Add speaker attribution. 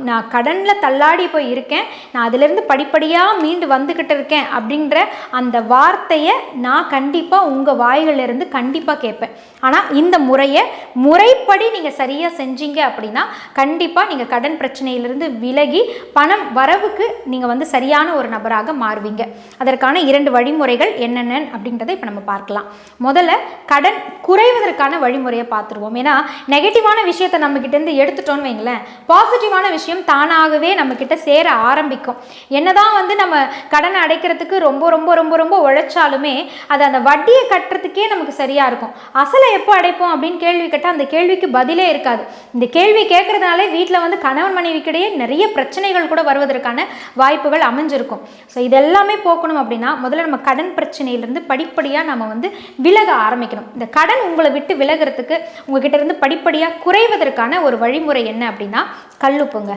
Speaker 1: நான் கடனில் தள்ளாடி போய் இருக்கேன், நான் அதிலிருந்து படிப்படியாக மீண்டு வந்துக்கிட்டு இருக்கேன் அப்படின்ற அந்த வார்த்தையை நான் கண்டிப்பாக உங்கள் வாய்களிலிருந்து கண்டிப்பாக கேட்பேன். ஆனால் இந்த முறைப்படி நீங்கள் சரியாக செஞ்சீங்க அப்படின்னா கண்டிப்பாக நீங்கள் கடன் பிரச்சனையிலிருந்து விலகி பணம் வரவுக்கு நீங்கள் சரியான ஒரு நபராக மாறுவீங்க. அதற்கான 2 வழிமுறைகள் என்னென்ன அப்படின்றத இப்போ நம்ம பார்க்கலாம். முதல்ல கடன் குறைவதற்கான வழிமுறையை பார்த்துருவோம். ஏன்னா நெகட்டிவான விஷயத்தை நம்மக்கிட்டேருந்து எடுத்துட்டோன்னு வைங்களேன், பாசிட்டிவான விஷயம் தானாகவே நம்மக்கிட்ட சேர ஆரம்பிக்கும். என்னதான் நம்ம கடனை அடைக்கிறதுக்கு ரொம்ப ரொம்ப ரொம்ப ரொம்ப உழைச்சாலுமே அது அந்த வட்டியை கட்டுறதுக்கே நமக்கு சரியாக இருக்கும். அசலை எப்போ அடைப்போம் அப்படின்னு கேள்வி கேட்டால் அந்த கேள்விக்கு பதிலே இருக்காது. இந்த கேள்வி கேட்கறதுனாலே வீட்டில் கணவன் மனைவிக்கிடையே நிறைய பிரச்சனைகள் கூட வருவதற்கான வாய்ப்புகள் அமைஞ்சிருக்கும். ஸோ இதெல்லாமே போக்கணும் அப்படின்னா முதல்ல நம்ம கடன் பிரச்சனையிலிருந்து படிப்படியாக நம்ம விலக ஆரம்பிக்கணும். இந்த கடன் உங்களை விட்டு விலகிறதுக்கு உங்ககிட்ட இருந்து படிப்படியாக குறைவதற்கான ஒரு வழிமுறை என்ன அப்படின்னா கல்லுப்புங்க.